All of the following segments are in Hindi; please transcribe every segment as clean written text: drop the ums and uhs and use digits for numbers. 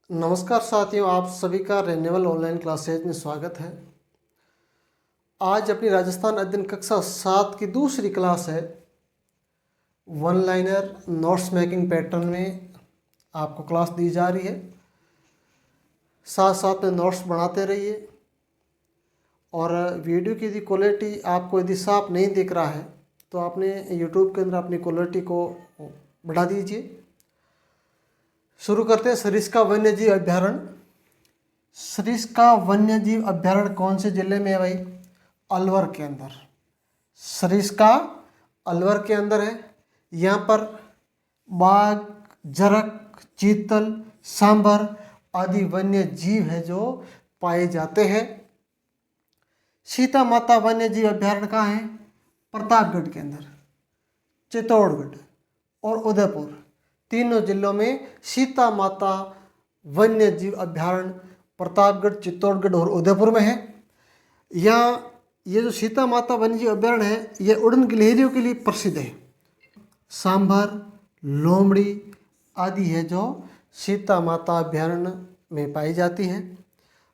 नमस्कार साथियों, आप सभी का रेन्यूअल ऑनलाइन क्लासेज में स्वागत है। आज अपनी राजस्थान अध्ययन कक्षा 7 की दूसरी क्लास है। One liner notes making pattern में आपको क्लास दी जा रही है। साथ साथ में नोट्स बनाते रहिए और वीडियो की यदि क्वालिटी आपको यदि साफ नहीं दिख रहा है तो आपने यूट्यूब के अंदर अपनी क्वालिटी को बढ़ा दीजिए। शुरू करते हैं। सरिस्का वन्यजीव अभ्यारण्य। सरिस्का वन्यजीव अभ्यारण्य कौन से जिले में है भाई? अलवर के अंदर। सरिस्का अलवर के अंदर है। यहाँ पर बाघ, जरक, चीतल, सांभर आदि वन्य जीव है जो पाए जाते हैं। सीता माता वन्यजीव अभ्यारण्य कहाँ है? प्रतापगढ़ के अंदर। चित्तौड़गढ़ और उदयपुर तीनों जिलों में सीता माता वन्य जीव अभ्यारण्य प्रतापगढ़, चित्तौड़गढ़ और उदयपुर में है। यहाँ ये जो सीता माता वन्य जीव अभ्यारण्य है ये उड़न गिलहरियों के लिए प्रसिद्ध है। सांभर, लोमड़ी आदि है जो सीता माता अभ्यारण्य में पाई जाती है।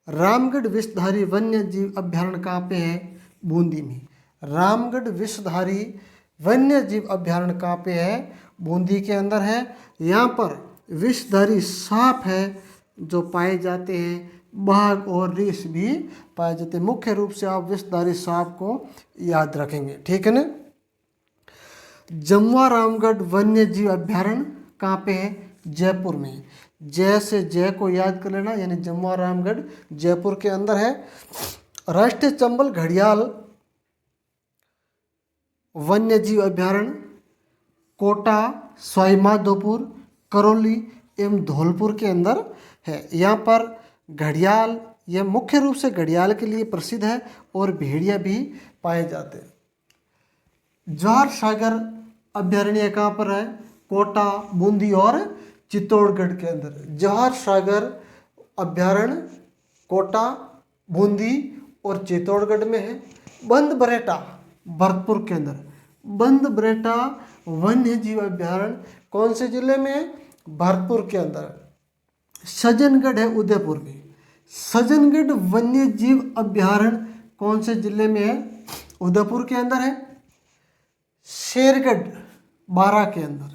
रामगढ़ विषधारी वन्य जीव अभ्यारण्य कहाँ पे है? बूंदी में। रामगढ़ विषधारी वन्य जीव अभ्यारण्य कहाँ पे है? बूंदी के अंदर है। यहाँ पर विषधारी सांप है जो पाए जाते हैं। बाघ और रीछ भी पाए जाते हैं। मुख्य रूप से आप विषधारी सांप को याद रखेंगे, ठीक है ना। जमवा रामगढ़ वन्य जीव अभ्यारण्य कहाँ पे है? जयपुर में। जय से जय को याद कर लेना, यानी जमवा रामगढ़ जयपुर के अंदर है। राष्ट्रीय चंबल घड़ियाल वन्य जीव अभ्यारण्य कोटा, सवाईमाधोपुर, करौली एवं धौलपुर के अंदर है। यहाँ पर घड़ियाल, यह मुख्य रूप से घड़ियाल के लिए प्रसिद्ध है और भेड़िया भी पाए जाते हैं। जवाहर सागर अभ्यारण्य कहाँ पर है? कोटा, बूंदी और चित्तौड़गढ़ के अंदर। जवाहर सागर अभ्यारण्य कोटा, बूंदी और चित्तौड़गढ़ में है। बंद बरेटा भरतपुर के अंदर। बंद बरेटा वन्य जीव अभ्यारण्य कौन से जिले में है? भरतपुर के अंदर। सज्जनगढ़ है उदयपुर में। सज्जनगढ़ वन्य जीव अभ्यारण्य कौन से जिले में है? उदयपुर के अंदर है। शेरगढ़ बारां के अंदर।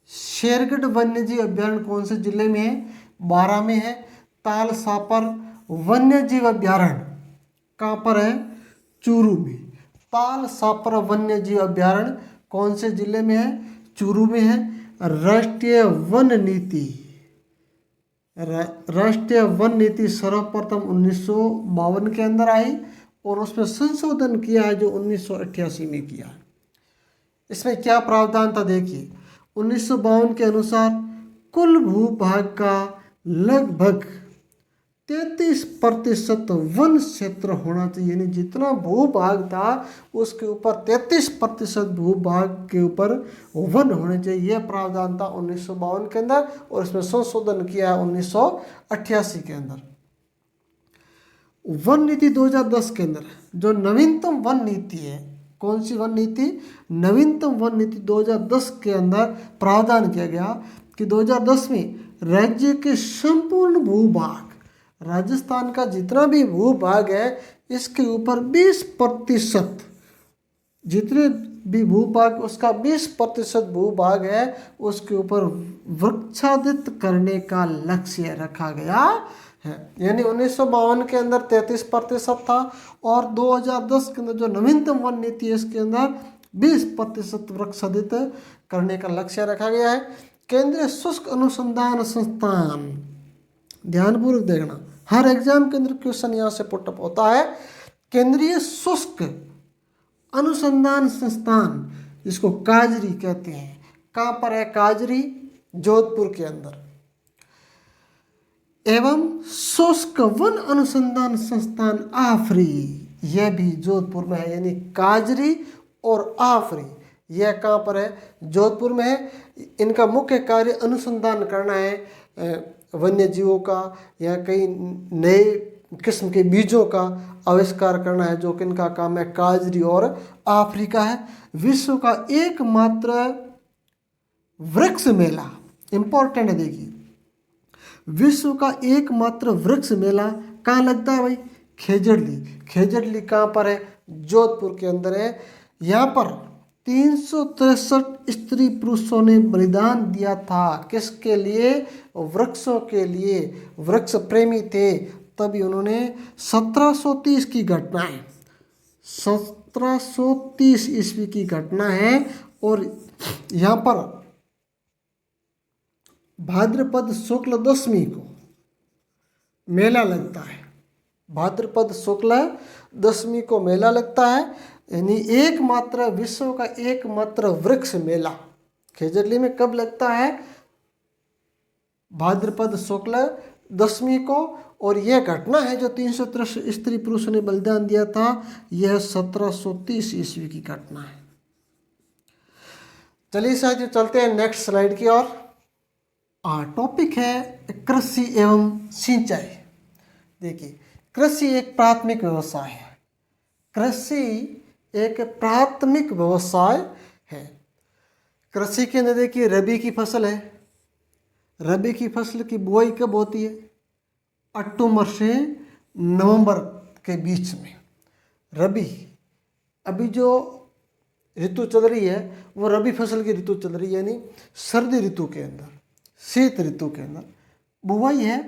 शेरगढ़ वन्य जीव अभ्यारण्य कौन से जिले में है? बारां में है। ताल सापर वन्य जीव अभ्यारण्य कहाँ पर है? चूरू में। ताल सापर वन्य जीव अभ्यारण्य कौन से जिले में है? चूरू में है। राष्ट्रीय वन नीति, राष्ट्रीय वन नीति सर्वप्रथम 1952 के अंदर आई और उसमें संशोधन किया है जो 1988 में किया है। इसमें क्या प्रावधान था देखिए। 1952 के अनुसार कुल भूभाग का लगभग 33% वन क्षेत्र होना चाहिए, यानी जितना भूभाग था उसके ऊपर 33% भूभाग के ऊपर वन होने चाहिए। यह प्रावधान था 1952 के अंदर और इसमें संशोधन किया है 1988 के अंदर। वन नीति 2010 के अंदर जो नवीनतम वन नीति है, कौन सी वन नीति? नवीनतम वन नीति 2010 के अंदर प्रावधान किया गया कि 2010 में राज्य के संपूर्ण भूभाग, राजस्थान का जितना भी भूभाग है इसके ऊपर 20%, जितने भी भूभाग उसका 20% भूभाग है उसके ऊपर वृक्षादित करने का लक्ष्य रखा गया है। यानी 1952 के अंदर 33% था और 2010 के अंदर जो नवीनतम वन नीति है इसके अंदर 20% वृक्षादित करने का लक्ष्य रखा गया है। केंद्रीय शुष्क अनुसंधान संस्थान, ध्यानपूर्वक देखना, हर एग्जाम के अंदर क्वेश्चन यहाँ से पुटअप होता है। केंद्रीय शुष्क अनुसंधान संस्थान, जिसको काजरी कहते हैं, कहाँ पर है? काजरी, जोधपुर के अंदर। एवं शुष्क वन अनुसंधान संस्थान आफरी, यह भी जोधपुर में है। यानी काजरी और आफरी यह कहाँ पर है? जोधपुर में है। इनका मुख्य कार्य अनुसंधान करना है वन्य जीवों का या कई नए किस्म के बीजों का आविष्कार करना है, जो कि इनका काम है। काजरी और आफरी का है। विश्व का एकमात्र वृक्ष मेला, इंपॉर्टेंट है देखिए, विश्व का एकमात्र वृक्ष मेला कहाँ लगता है भाई? खेजड़ली। खेजड़ली कहाँ पर है? जोधपुर के अंदर है। यहाँ पर 363 स्त्री पुरुषों ने बलिदान दिया था। किसके लिए? वृक्षों के लिए। वृक्ष प्रेमी थे, तभी उन्होंने 1730 की घटना है, 1730 ईस्वी की घटना है। और यहाँ पर भाद्रपद शुक्ल दशमी को मेला लगता है। भाद्रपद शुक्ल दशमी को मेला लगता है, यानी एकमात्र विश्व का एकमात्र वृक्ष मेला खेजड़ली में कब लगता है? भाद्रपद शुक्ल दशमी को। और यह घटना है जो 363 स्त्री पुरुषों ने बलिदान दिया था, यह 1730 ईस्वी की घटना है। चलिए साथियों, चलते हैं नेक्स्ट स्लाइड की ओर। टॉपिक है कृषि एवं सिंचाई। देखिए, कृषि एक प्राथमिक व्यवसाय है। कृषि एक प्राथमिक व्यवसाय है। कृषि के अंदर देखिए, रबी की फसल है। रबी की फसल की बुआई कब होती है? अक्टूबर से नवंबर के बीच में। रबी, अभी जो ऋतु चल रही है वो रबी फसल की ऋतु चल रही है, यानी सर्दी ऋतु के अंदर, शीत ऋतु के अंदर बुआई है।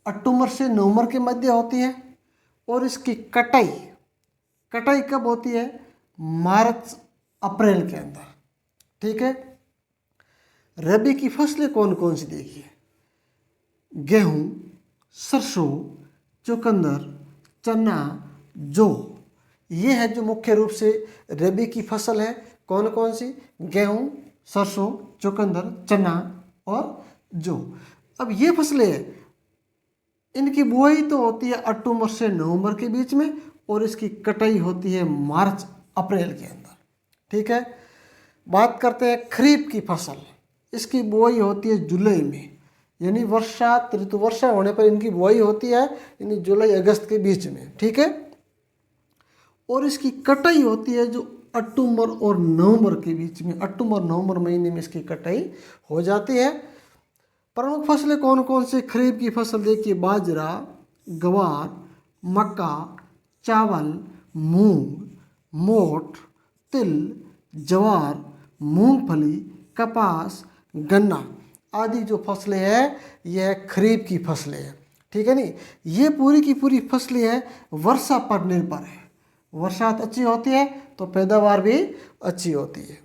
अक्टूबर से नवंबर के मध्य होती है। और इसकी कटाई कब होती है? मार्च अप्रैल के अंदर। ठीक है। रबी की फसलें कौन कौन सी देखिए? गेहूं, सरसों, चुकंदर, चना, जौ। ये है जो मुख्य रूप से रबी की फसल है। कौन कौन सी? गेहूं, सरसों, चुकंदर, चना और जौ। अब ये फसलें हैं, इनकी बुआई तो होती है अक्टूबर से नवंबर के बीच में और इसकी कटाई होती है मार्च अप्रैल के अंदर। ठीक है। बात करते हैं खरीफ की फसल। इसकी बुआई होती है जुलाई में, यानी वर्षा ऋतु, वर्षा होने पर इनकी बुआई होती है, यानी जुलाई अगस्त के बीच में। ठीक है। और इसकी कटाई होती है जो अक्टूबर और नवंबर के बीच में, अक्टूबर नवंबर महीने में इसकी कटाई हो जाती है। प्रमुख फसलें कौन कौन से? खरीफ की फसल देखिए, बाजरा, ग्वार, मक्का, चावल, मूंग, मोठ, तिल, ज्वार, मूंगफली, कपास, गन्ना आदि जो फसलें हैं, यह खरीफ की फसलें हैं। ठीक है नी। ये पूरी की पूरी फसलें हैं वर्षा पर निर्भर है। वर्षा अच्छी होती है तो पैदावार भी अच्छी होती है।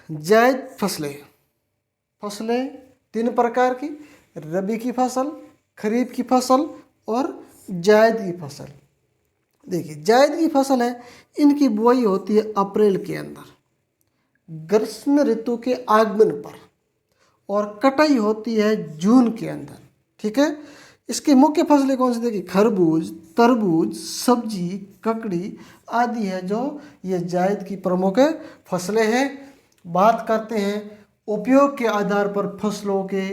जायद फसलें 3 प्रकार की, रबी की फसल, खरीफ की फसल और जायद की फसल। देखिए, जायद की फसल है, इनकी बुआई होती है अप्रैल के अंदर, ग्रीष्म ऋतु के आगमन पर, और कटाई होती है जून के अंदर। ठीक है। इसकी मुख्य फसलें कौन सी? देखिए, खरबूज, तरबूज, सब्जी, ककड़ी आदि है जो ये जायद की प्रमुख फसलें हैं। बात करते हैं उपयोग के आधार पर फसलों के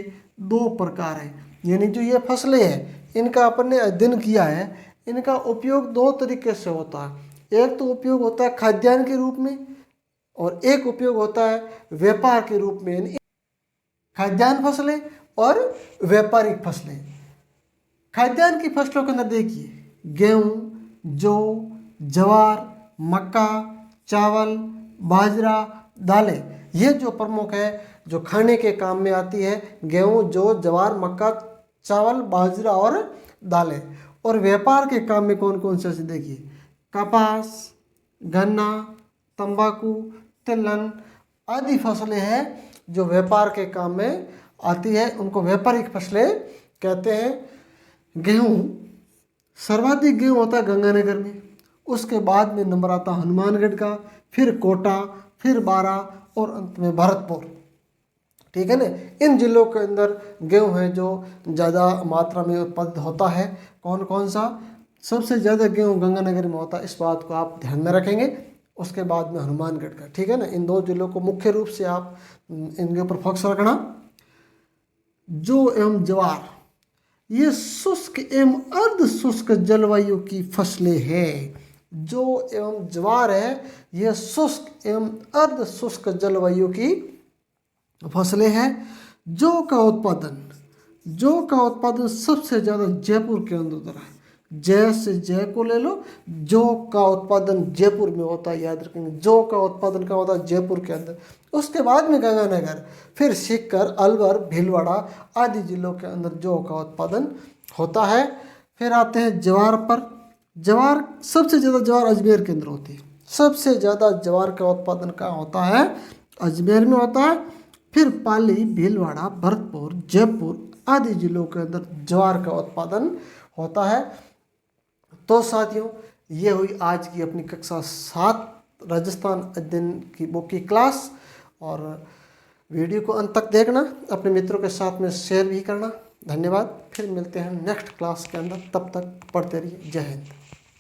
2 प्रकार हैं, यानी जो ये फसलें हैं इनका अपन ने अध्ययन किया है। इनका उपयोग 2 तरीके से होता है। एक तो उपयोग होता है खाद्यान्न के रूप में और एक उपयोग होता है व्यापार के रूप में, यानी खाद्यान्न फसलें और व्यापारिक फसलें। खाद्यान्न की फसलों के अंदर देखिए, गेहूँ, जौ, ज्वार, मक्का, चावल, बाजरा, दालें, ये जो प्रमुख है जो खाने के काम में आती है, गेहूँ, जौ, ज्वार, मक्का, चावल, बाजरा और दालें। और व्यापार के काम में कौन कौन से? देखिए, कपास, गन्ना, तंबाकू, तिलहन आदि फसलें हैं जो व्यापार के काम में आती है, उनको व्यापारिक फसलें कहते हैं। गेहूँ, सर्वाधिक गेहूँ होता है गंगानगर में, उसके बाद में नंबर आता है हनुमानगढ़ का, फिर कोटा, फिर बारा और अंत में भरतपुर। ठीक है ना। इन जिलों के अंदर गेहूँ है जो ज़्यादा मात्रा में उत्पादित होता है। कौन कौन सा? सबसे ज़्यादा गेहूँ गंगानगर में होता है, इस बात को आप ध्यान में रखेंगे। उसके बाद में हनुमानगढ़ का। ठीक है ना। इन 2 जिलों को मुख्य रूप से आप इनके ऊपर फोकस रखना। जौ एवं ज्वार, ये शुष्क एवं अर्ध शुष्क जलवायु की फसलें हैं। जौ एवं ज्वार है, यह शुष्क एवं अर्ध शुष्क जलवायु की फसलें हैं। जौ का उत्पादन सबसे ज़्यादा जयपुर के अंदर होता है। जय से जय को ले लो, जौ का उत्पादन जयपुर में होता है, याद रखेंगे। जौ का उत्पादन कहाँ होता है? जयपुर के अंदर। उसके बाद में गंगानगर, फिर सीकर, अलवर, भीलवाड़ा आदि जिलों के अंदर जौ का उत्पादन होता है। फिर आते हैं ज्वार पर। ज्वार सबसे ज़्यादा ज्वार अजमेर के अंदर होती है। सबसे ज़्यादा ज्वार का उत्पादन कहाँ होता है? अजमेर में होता है। फिर पाली, भीलवाड़ा, भरतपुर, जयपुर आदि जिलों के अंदर ज्वार का उत्पादन होता है। तो साथियों, ये हुई आज की अपनी कक्षा 7 राजस्थान अध्ययन की बुक की क्लास। और वीडियो को अंत तक देखना, अपने मित्रों के साथ में शेयर भी करना। धन्यवाद। फिर मिलते हैं नेक्स्ट क्लास के अंदर, तब तक पढ़ते रहिए। जय हिंद।